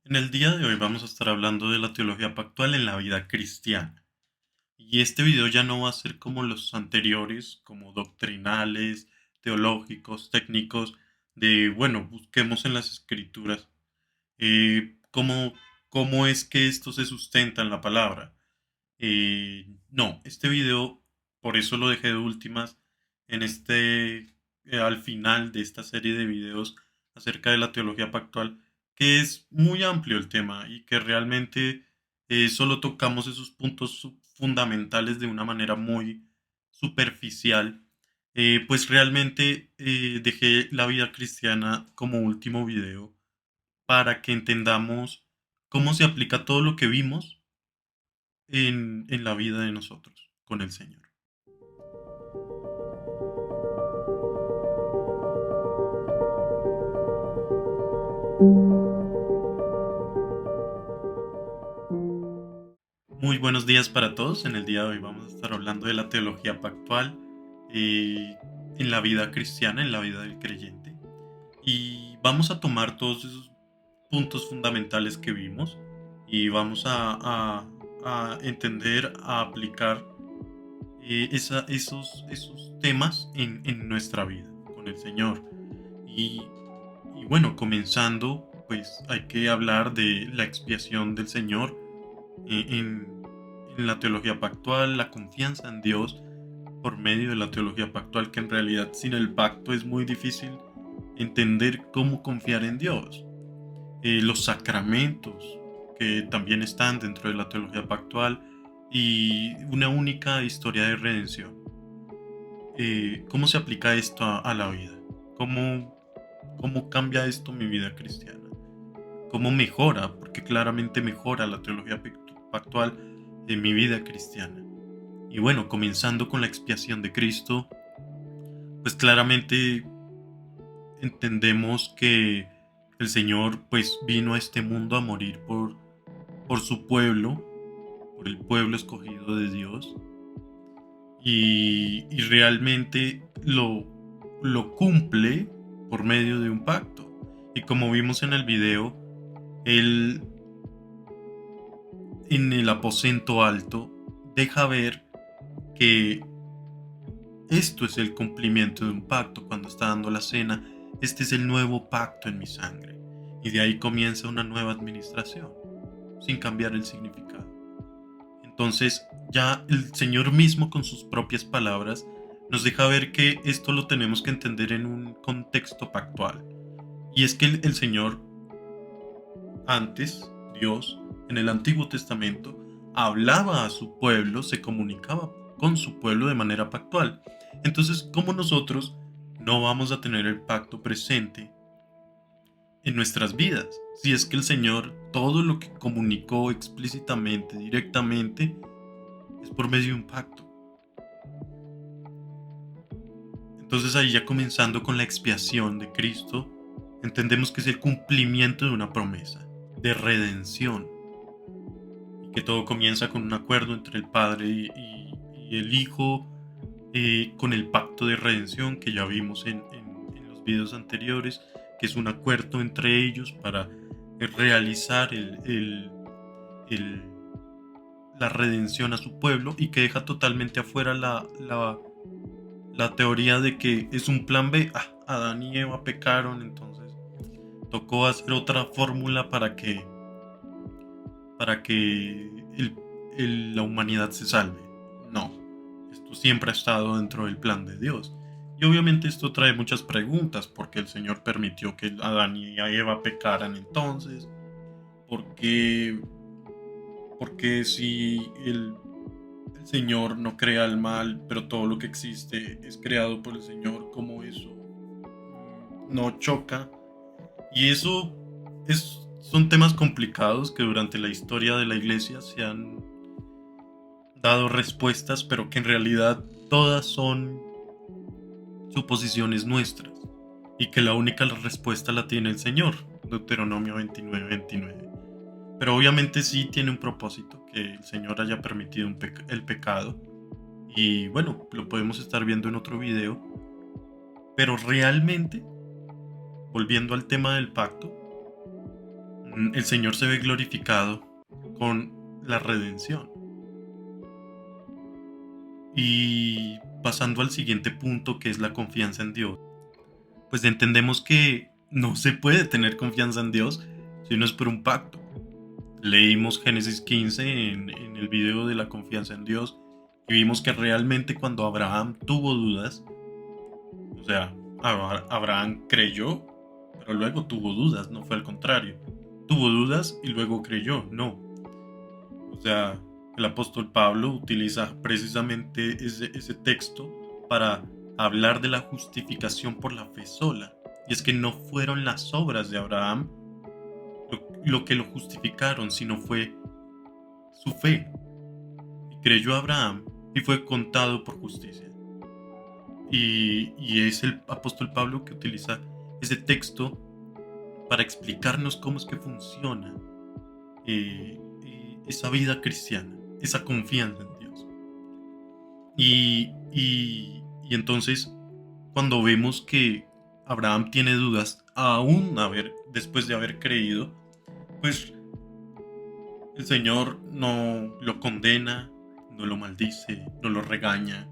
En el día de hoy vamos a estar hablando de la teología pactual en la vida cristiana. Y este video ya no va a ser como los anteriores, como doctrinales, teológicos, técnicos, de, bueno, busquemos en las escrituras cómo, cómo es que esto se sustenta en la palabra. No, este video, por eso lo dejé de últimas, al final de esta serie de videos acerca de la teología pactual, que es muy amplio el tema y que realmente solo tocamos esos puntos fundamentales de una manera muy superficial. Pues realmente dejé la vida cristiana como último video para que entendamos cómo se aplica todo lo que vimos en la vida de nosotros con el Señor. Muy buenos días para todos. En el día de hoy vamos a estar hablando de la teología pactual eh, en la vida cristiana, en la vida del creyente. Y vamos a tomar todos esos puntos fundamentales que vimos y vamos a entender, a aplicar esos temas en nuestra vida con el Señor. Y, y bueno, comenzando, pues hay que hablar de la expiación del Señor en la teología pactual, la confianza en Dios por medio de la teología pactual, que en realidad sin el pacto es muy difícil entender cómo confiar en Dios. Los sacramentos que también están dentro de la teología pactual y una única historia de redención. ¿Cómo se aplica esto a la vida? ¿Cómo, ¿Cómo cambia esto mi vida cristiana? ¿Cómo mejora? Porque claramente mejora la teología pactual en mi vida cristiana. Y bueno, comenzando con la expiación de Cristo, pues claramente entendemos que el Señor pues vino a este mundo a morir por su pueblo, por el pueblo escogido de Dios, y realmente lo cumple por medio de un pacto. Y como vimos en el video, Él en el aposento alto deja ver que esto es el cumplimiento de un pacto cuando está dando la cena. Este es el nuevo pacto en mi sangre. Y de ahí comienza una nueva administración, sin cambiar el significado. Entonces ya el Señor mismo con sus propias palabras nos deja ver que esto lo tenemos que entender en un contexto pactual. Y es que el Señor antes, Dios, en el Antiguo Testamento, hablaba a su pueblo, se comunicaba con su pueblo de manera pactual. Entonces, ¿cómo nosotros no vamos a tener el pacto presente en nuestras vidas? Si es que el Señor, todo lo que comunicó explícitamente, directamente, es por medio de un pacto. Entonces ahí ya comenzando con la expiación de Cristo, entendemos que es el cumplimiento de una promesa, de redención, y que todo comienza con un acuerdo entre el Padre y el Hijo, con el pacto de redención que ya vimos en los videos anteriores, que es un acuerdo entre ellos para realizar el- la redención a su pueblo y que deja totalmente afuera la teoría de que es un plan B. Adán y Eva pecaron, entonces tocó hacer otra fórmula para que la humanidad se salve. No, esto siempre ha estado dentro del plan de Dios. Y obviamente esto trae muchas preguntas, porque el Señor permitió que Adán y Eva pecaran entonces, porque, porque si el Señor no crea el mal, pero todo lo que existe es creado por el Señor, como eso no choca. Y eso son temas complicados que durante la historia de la iglesia se han dado respuestas, pero que en realidad todas son suposiciones nuestras y que la única respuesta la tiene el Señor, Deuteronomio 29:29. Pero obviamente sí tiene un propósito, que el Señor haya permitido el pecado, y bueno, lo podemos estar viendo en otro video, pero realmente, volviendo al tema del pacto, el Señor se ve glorificado con la redención. Y pasando al siguiente punto, que es la confianza en Dios, pues entendemos que no se puede tener confianza en Dios si no es por un pacto. Leímos Génesis 15 en el video de la confianza en Dios y vimos que realmente cuando Abraham tuvo dudas, o sea, Abraham creyó, pero luego tuvo dudas, no fue al contrario. Tuvo dudas y luego creyó, no. O sea, el apóstol Pablo utiliza precisamente ese texto para hablar de la justificación por la fe sola. Y es que no fueron las obras de Abraham lo que lo justificaron, sino fue su fe. Y creyó Abraham y fue contado por justicia. Y es el apóstol Pablo que utiliza ese texto para explicarnos cómo es que funciona esa vida cristiana, esa confianza en Dios. Y entonces, cuando vemos que Abraham tiene dudas, después de haber creído, pues el Señor no lo condena, no lo maldice, no lo regaña,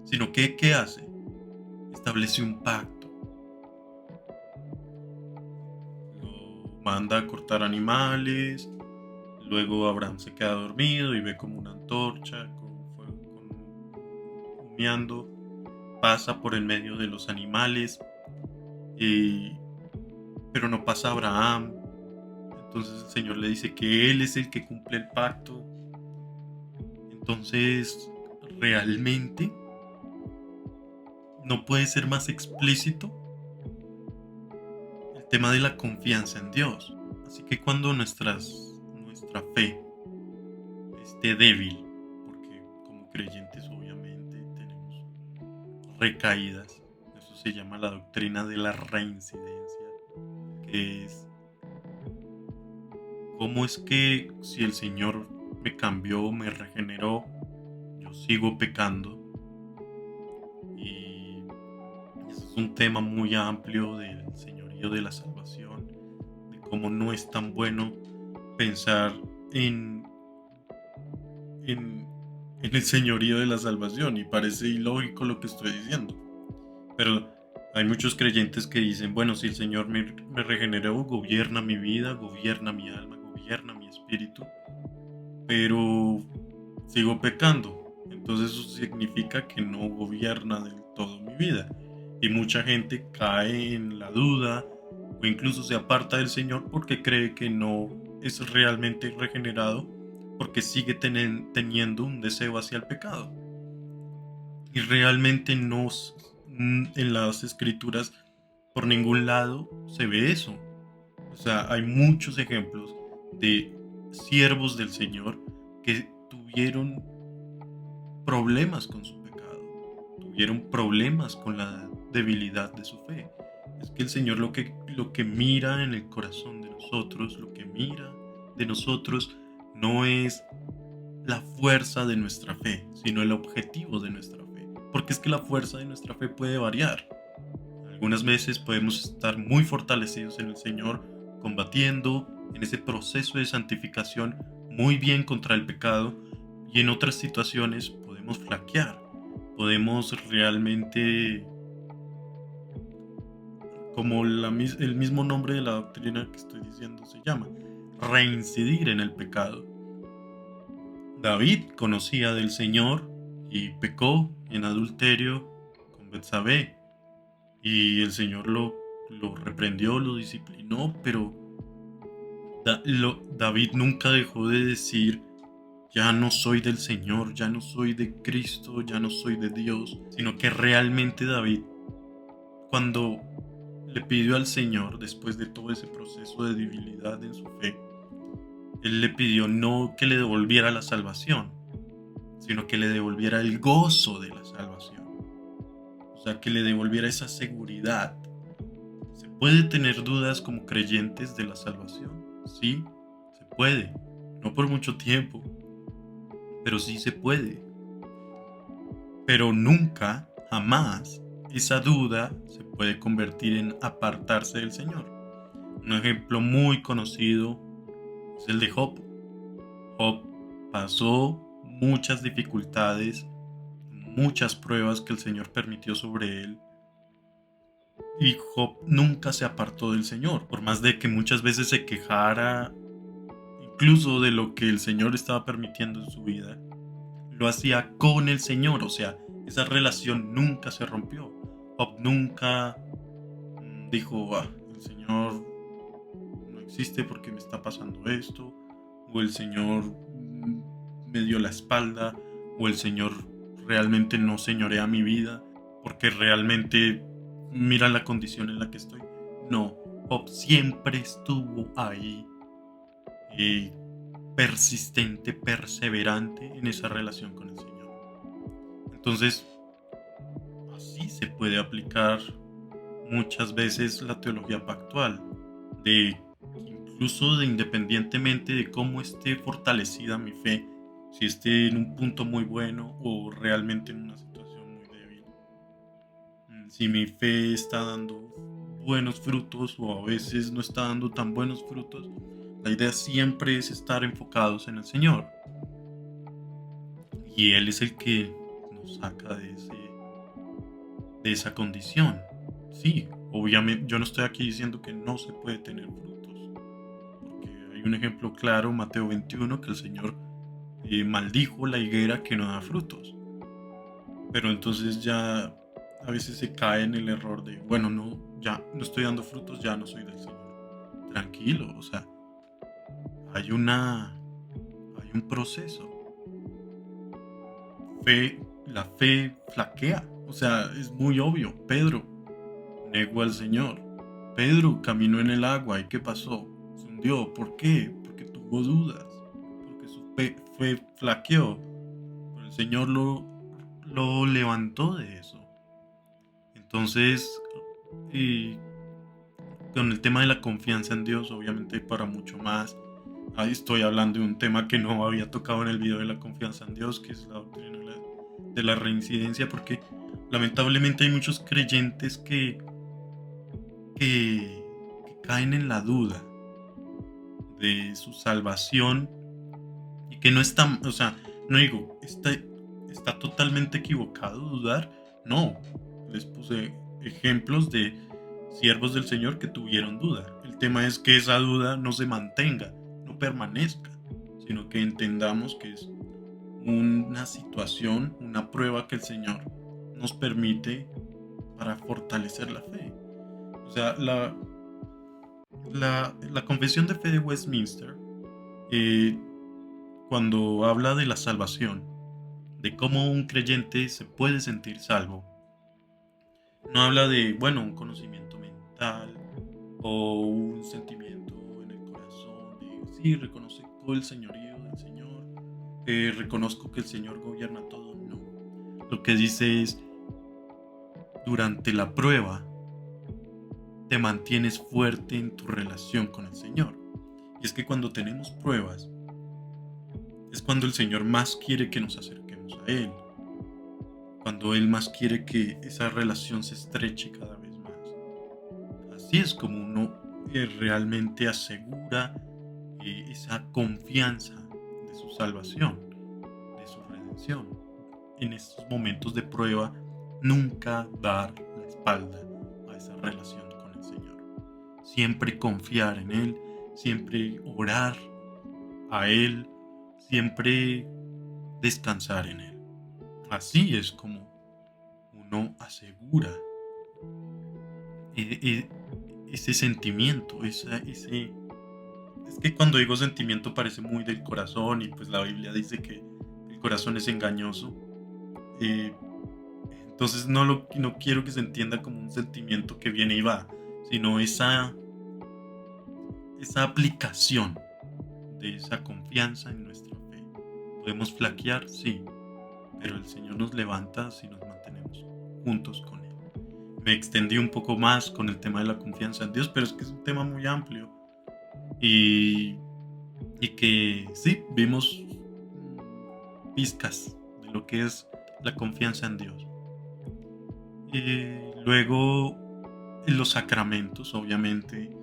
sino que ¿qué hace? Establece un pacto. Lo manda a cortar animales, luego Abraham se queda dormido y ve como una antorcha con fuego, humeando, pasa por el medio de los animales, pero no pasa Abraham. Entonces el Señor le dice que Él es el que cumple el pacto. Entonces, realmente no puede ser más explícito el tema de la confianza en Dios. Así que cuando nuestra fe esté débil, porque como creyentes obviamente tenemos recaídas, eso se llama la doctrina de la reincidencia, que es cómo es que si el Señor me cambió, me regeneró, yo sigo pecando. Y eso es un tema muy amplio del señorío de la salvación, de cómo no es tan bueno pensar en, en el señorío de la salvación, y parece ilógico lo que estoy diciendo. Pero hay muchos creyentes que dicen, bueno, si el Señor me regeneró, gobierna mi vida, gobierna mi alma, gobierna mi espíritu, pero sigo pecando. Entonces eso significa que no gobierna del todo mi vida. Y mucha gente cae en la duda o incluso se aparta del Señor porque cree que no es realmente regenerado, porque sigue teniendo un deseo hacia el pecado. Y realmente no, en las escrituras por ningún lado se ve eso. O sea, hay muchos ejemplos de siervos del Señor que tuvieron problemas con su pecado, tuvieron problemas con la debilidad de su fe. Es que el Señor lo que mira en el corazón de nosotros, lo que mira de nosotros, no es la fuerza de nuestra fe, sino el objetivo de nuestra fe. Porque es que la fuerza de nuestra fe puede variar. Algunas veces podemos estar muy fortalecidos en el Señor, combatiendo en ese proceso de santificación muy bien contra el pecado, y en otras situaciones podemos flaquear, podemos realmente, como el mismo nombre de la doctrina que estoy diciendo se llama, reincidir en el pecado. David conocía del Señor y pecó en adulterio con Betsabé, y el Señor lo reprendió, lo disciplinó, pero David nunca dejó de decir, ya no soy del Señor, ya no soy de Cristo, ya no soy de Dios, sino que realmente David, cuando le pidió al Señor, después de todo ese proceso de debilidad en su fe, él le pidió no que le devolviera la salvación, sino que le devolviera el gozo de la salvación. O sea, que le devolviera esa seguridad. ¿Se puede tener dudas como creyentes de la salvación? Sí, se puede. No por mucho tiempo, pero sí se puede. Pero nunca, jamás, esa duda se puede convertir en apartarse del Señor. Un ejemplo muy conocido es el de Job. Job pasó muchas dificultades, muchas pruebas que el Señor permitió sobre él. Y Job nunca se apartó del Señor, por más de que muchas veces se quejara incluso de lo que el Señor estaba permitiendo en su vida. Lo hacía con el Señor, o sea, esa relación nunca se rompió. Job nunca dijo, el Señor no existe porque me está pasando esto, o el Señor me dio la espalda, o el Señor realmente no señorea mi vida, porque realmente mira la condición en la que estoy. No, Job siempre estuvo ahí, eh, persistente, perseverante en esa relación con el Señor. Entonces, así se puede aplicar muchas veces la teología pactual, de incluso de independientemente de cómo esté fortalecida mi fe, si esté en un punto muy bueno o realmente en una situación muy débil, si mi fe está dando buenos frutos o a veces no está dando tan buenos frutos, la idea siempre es estar enfocados en el Señor. Y Él es el que nos saca de esa condición. Sí, obviamente yo no estoy aquí diciendo que no se puede tener frutos, porque hay un ejemplo claro, Mateo 21, que el Señor maldijo la higuera que no da frutos. Pero entonces ya a veces se cae en el error de, bueno, no, ya no estoy dando frutos, ya no soy del Señor. Tranquilo, o sea, hay hay un proceso. La fe flaquea, o sea, es muy obvio. Pedro negó al Señor. Pedro caminó en el agua y ¿qué pasó? Se hundió. ¿Por qué? Porque tuvo dudas, porque su fe flaqueó. Pero el Señor lo levantó de eso. Entonces, y con el tema de la confianza en Dios, obviamente para mucho más. Ahí estoy hablando de un tema que no había tocado en el video de la confianza en Dios, que es la doctrina de la reincidencia, porque lamentablemente hay muchos creyentes que caen en la duda de su salvación y que no están, o sea, no digo, está totalmente equivocado dudar, no, les puse ejemplos de siervos del Señor que tuvieron duda. El tema es que esa duda no se mantenga, no permanezca, sino que entendamos que es una situación, una prueba que el Señor nos permite para fortalecer la fe. O sea, la Confesión de Fe de Westminster, eh, cuando habla de la salvación, de cómo un creyente se puede sentir salvo, no habla de, bueno, un conocimiento mental o un sentimiento en el corazón de, sí, reconozco el señorío del Señor, reconozco que el Señor gobierna todo. No. Lo que dice es, durante la prueba, te mantienes fuerte en tu relación con el Señor. Y es que cuando tenemos pruebas, es cuando el Señor más quiere que nos acerquemos a Él, cuando Él más quiere que esa relación se estreche cada vez más. Así es como uno realmente asegura esa confianza de su salvación, de su redención. En estos momentos de prueba, nunca dar la espalda a esa relación con el Señor. Siempre confiar en Él, siempre orar a Él, siempre descansar en Él. Así es como uno asegura e- e- ese sentimiento, es que cuando digo sentimiento parece muy del corazón y pues la Biblia dice que el corazón es engañoso. Eh, entonces no quiero que se entienda como un sentimiento que viene y va, sino esa aplicación de esa confianza en nuestra fe. Podemos flaquear, sí, pero el Señor nos levanta si nos mantenemos juntos con Él. Me extendí un poco más con el tema de la confianza en Dios, pero es que es un tema muy amplio y, y que sí, vimos pizcas de lo que es la confianza en Dios. Luego, en los sacramentos, obviamente,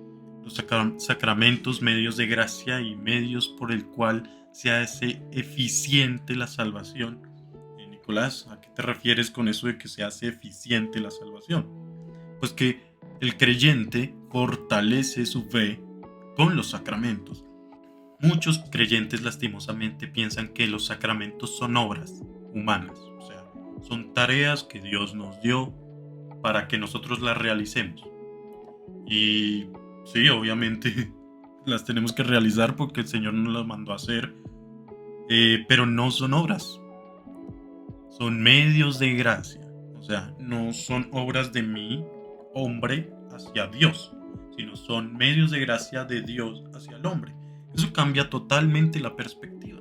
Los sacramentos, medios de gracia y medios por el cual se hace eficiente la salvación. Nicolás, ¿a qué te refieres con eso de que se hace eficiente la salvación? Pues que el creyente fortalece su fe con los sacramentos. Muchos creyentes lastimosamente piensan que los sacramentos son obras humanas, o sea, son tareas que Dios nos dio para que nosotros las realicemos. Y sí, obviamente las tenemos que realizar porque el Señor nos las mandó a hacer, pero no son obras, son medios de gracia. O sea, no son obras de mí, hombre, hacia Dios, sino son medios de gracia de Dios hacia el hombre. Eso cambia totalmente la perspectiva.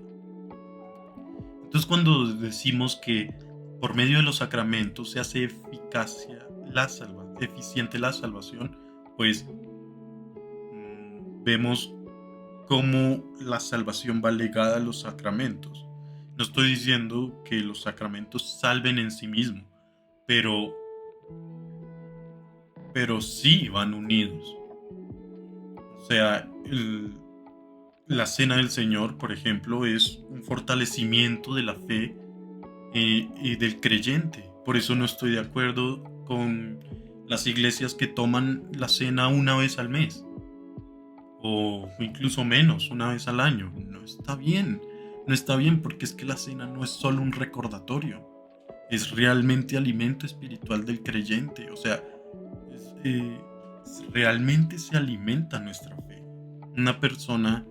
Entonces, cuando decimos que por medio de los sacramentos se hace eficiente la salvación, pues vemos cómo la salvación va ligada a los sacramentos. No estoy diciendo que los sacramentos salven en sí mismos, pero sí van unidos. O sea, la cena del Señor, por ejemplo, es un fortalecimiento de la fe y del creyente. Por eso no estoy de acuerdo con las iglesias que toman la cena una vez al mes o incluso menos, una vez al año. No está bien, no está bien, porque es que la cena no es solo un recordatorio, es realmente alimento espiritual del creyente. O sea, realmente se alimenta nuestra fe. Una persona,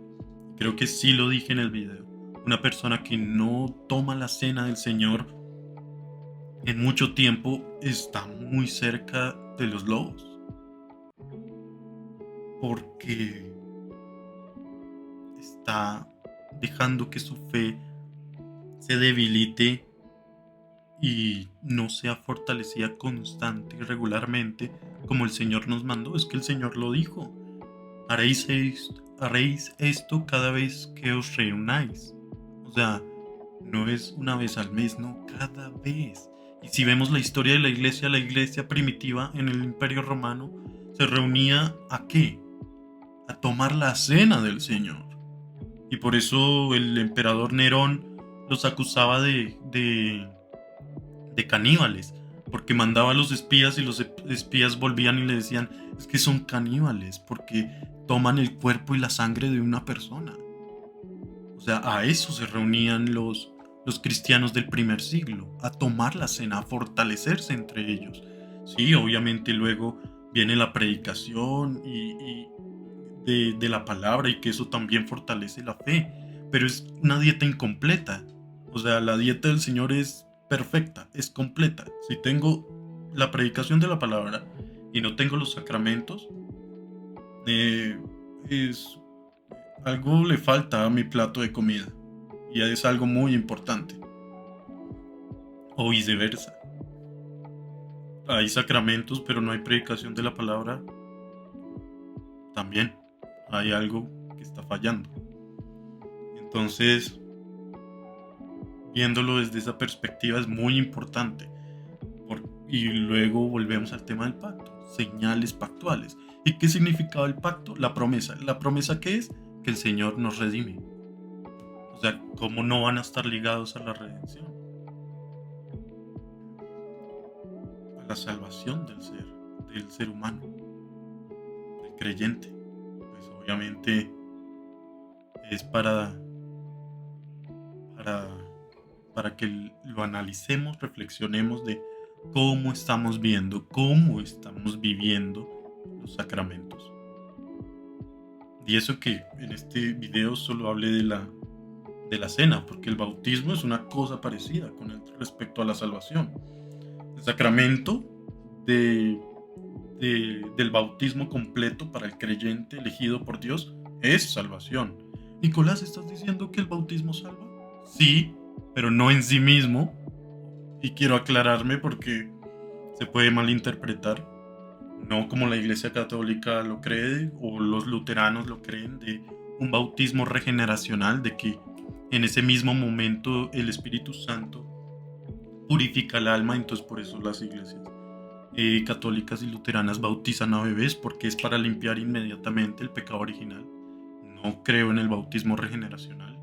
creo que sí lo dije en el video, una persona que no toma la cena del Señor en mucho tiempo está muy cerca de los lobos, porque está dejando que su fe se debilite y no sea fortalecida constante y regularmente como el Señor nos mandó. Es que el Señor lo dijo: haréis esto cada vez que os reunáis. O sea, no es una vez al mes, no, cada vez. Y si vemos la historia de la iglesia primitiva en el Imperio Romano se reunía ¿a qué? A tomar la cena del Señor. Y por eso el emperador Nerón los acusaba de caníbales, porque mandaba a los espías y los espías volvían y le decían: es que son caníbales porque toman el cuerpo y la sangre de una persona. O sea, a eso se reunían los cristianos del primer siglo, a tomar la cena, a fortalecerse entre ellos. Sí, obviamente luego viene la predicación y de la palabra, y que eso también fortalece la fe, pero es una dieta incompleta. O sea, la dieta del Señor es perfecta, es completa. Si tengo la predicación de la palabra y no tengo los sacramentos, es algo le falta a mi plato de comida, y es algo muy importante. O viceversa, hay sacramentos pero no hay predicación de la palabra, también hay algo que está fallando. Entonces, viéndolo desde esa perspectiva es muy importante. Y luego volvemos al tema del pacto, señales pactuales. ¿Y qué significaba el pacto? La promesa. ¿La promesa qué es? Que el Señor nos redime. O sea, ¿cómo no van a estar ligados a la redención? A la salvación del ser humano, del creyente. Pues obviamente es para que lo analicemos, reflexionemos de cómo estamos viendo, cómo estamos viviendo los sacramentos. Y eso que en este video solo hablé de la cena, porque el bautismo es una cosa parecida con respecto a la salvación. El sacramento del bautismo completo para el creyente elegido por Dios es salvación. Nicolás, ¿estás diciendo que el bautismo salva? Sí, pero no en sí mismo. Y quiero aclararme porque se puede malinterpretar. No como la Iglesia Católica lo cree o los luteranos lo creen, de un bautismo regeneracional, de que en ese mismo momento el Espíritu Santo purifica el alma. Entonces por eso las iglesias católicas y luteranas bautizan a bebés porque es para limpiar inmediatamente el pecado original. No creo en el bautismo regeneracional.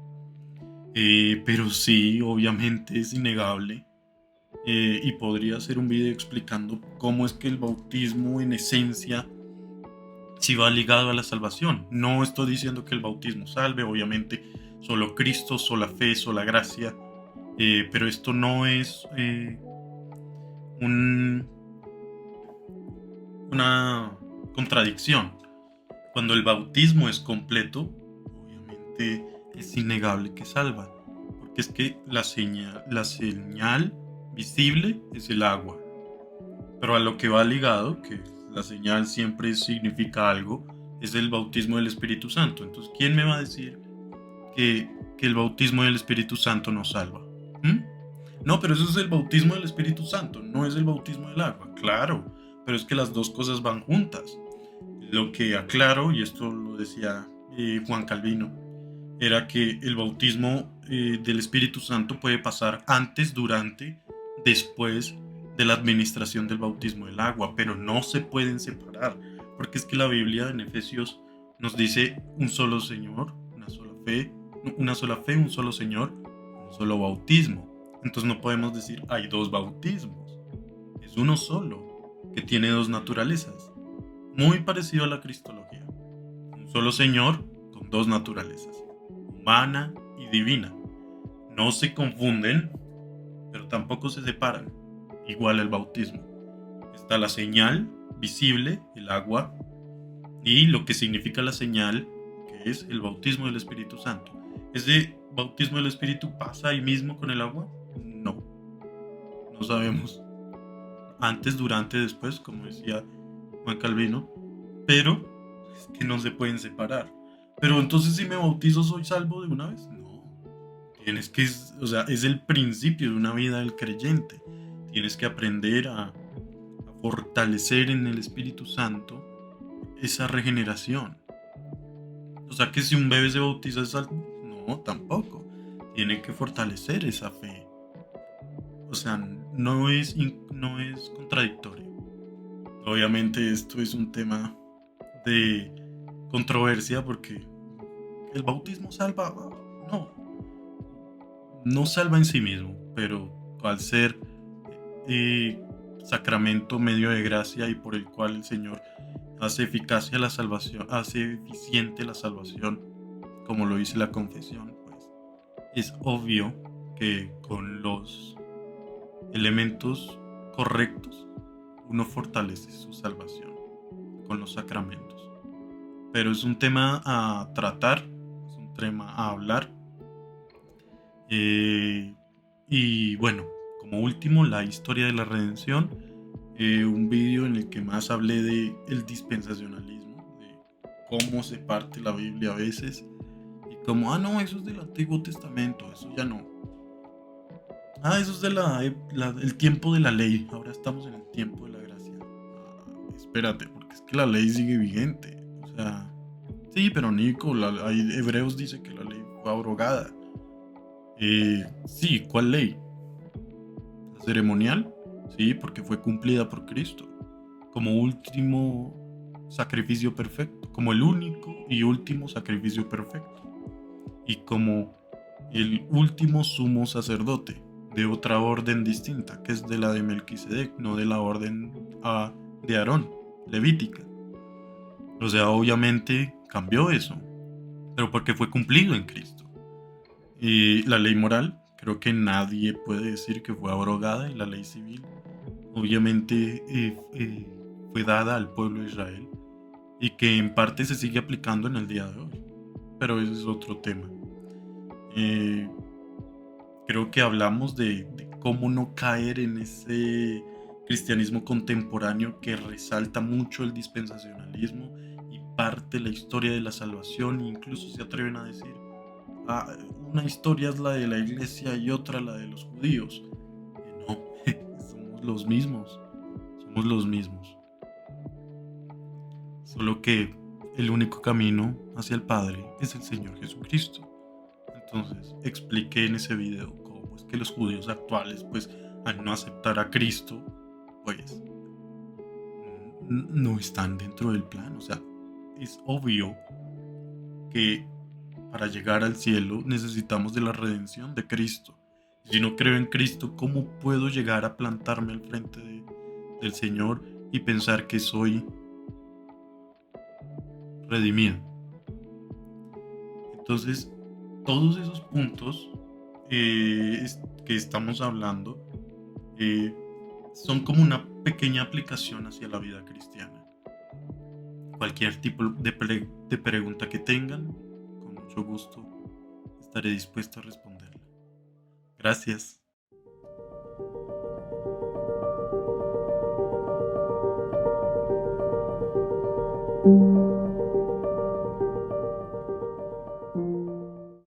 Pero sí, obviamente es innegable. Y podría hacer un video explicando cómo es que el bautismo en esencia sí va ligado a la salvación. No estoy diciendo que el bautismo salve, obviamente solo Cristo, sola fe, sola gracia. Pero esto no es un, una contradicción. Cuando el bautismo es completo, obviamente es innegable que salva. Porque es que la señal visible es el agua. Pero a lo que va ligado, que la señal siempre significa algo, es el bautismo del Espíritu Santo. Entonces, ¿quién me va a decir que el bautismo del Espíritu Santo nos salva? ¿Mm? No, pero eso es el bautismo del Espíritu Santo, no es el bautismo del agua. Claro, pero es que las dos cosas van juntas. Lo que aclaro, y esto lo decía Juan Calvino, era que el bautismo del Espíritu Santo puede pasar antes, durante, después de la administración del bautismo del agua, pero no se pueden separar, porque es que la Biblia en Efesios nos dice un solo Señor, una sola fe, un solo Señor, un solo bautismo. Entonces no podemos decir hay dos bautismos, es uno solo, que tiene dos naturalezas, muy parecido a la cristología. Un solo Señor con dos naturalezas, humana y divina. No se confunden, pero tampoco se separan. Igual el bautismo. Está la señal visible, el agua, y lo que significa la señal, que es el bautismo del Espíritu Santo. ¿Ese bautismo del Espíritu pasa ahí mismo con el agua? No, no sabemos. Antes, durante, después, como decía Juan Calvino, pero es que no se pueden separar. Pero entonces si me bautizo soy salvo de una vez? No. Tienes que, o sea, es el principio de una vida del creyente. Tienes que aprender a fortalecer en el Espíritu Santo esa regeneración. O sea que si un bebé se bautiza es salvo, no, tampoco. Tiene que fortalecer esa fe. O sea, no es contradictorio. Obviamente esto es un tema de controversia porque el bautismo salva, no, no salva en sí mismo, pero al ser sacramento medio de gracia y por el cual el Señor hace eficacia la salvación, hace eficiente la salvación, como lo dice la confesión, pues es obvio que con los elementos correctos uno fortalece su salvación con los sacramentos. Pero es un tema a tratar, es un tema a hablar. Y bueno, como último, la historia de la redención, un vídeo en el que más hablé de el dispensacionalismo, de cómo se parte la Biblia a veces, y como, no, eso es del Antiguo Testamento, eso ya no. Eso es de el tiempo de la ley, ahora estamos en el tiempo de la gracia. Espérate, porque es que la ley sigue vigente, o sea, sí, pero Nico, Hebreos dice que la ley fue abrogada. Sí, ¿cuál ley? ¿La ceremonial? Sí, porque fue cumplida por Cristo como último sacrificio perfecto, como el único y último sacrificio perfecto, y como el último sumo sacerdote de otra orden distinta, que es de la de Melquisedec, no de la orden de Aarón, levítica. O sea, obviamente cambió eso, pero porque fue cumplido en Cristo. Y la ley moral, creo que nadie puede decir que fue abrogada, y la ley civil obviamente fue dada al pueblo de Israel y que en parte se sigue aplicando en el día de hoy, pero ese es otro tema. Creo que hablamos de cómo no caer en ese cristianismo contemporáneo que resalta mucho el dispensacionalismo y parte la historia de la salvación, e incluso se atreven a decir, una historia es la de la iglesia y otra la de los judíos. No, somos los mismos, somos los mismos. Solo que el único camino hacia el Padre es el Señor Jesucristo. Entonces expliqué en ese video cómo es que los judíos actuales, pues al no aceptar a Cristo, pues no están dentro del plan. O sea, es obvio que para llegar al cielo necesitamos de la redención de Cristo. Si no creo en Cristo, ¿cómo puedo llegar a plantarme al frente del Señor y pensar que soy redimido? Entonces, todos esos puntos que estamos hablando eh, son como una pequeña aplicación hacia la vida cristiana. Cualquier tipo de pregunta que tengan, con mucho gusto estaré dispuesto a responderla. Gracias.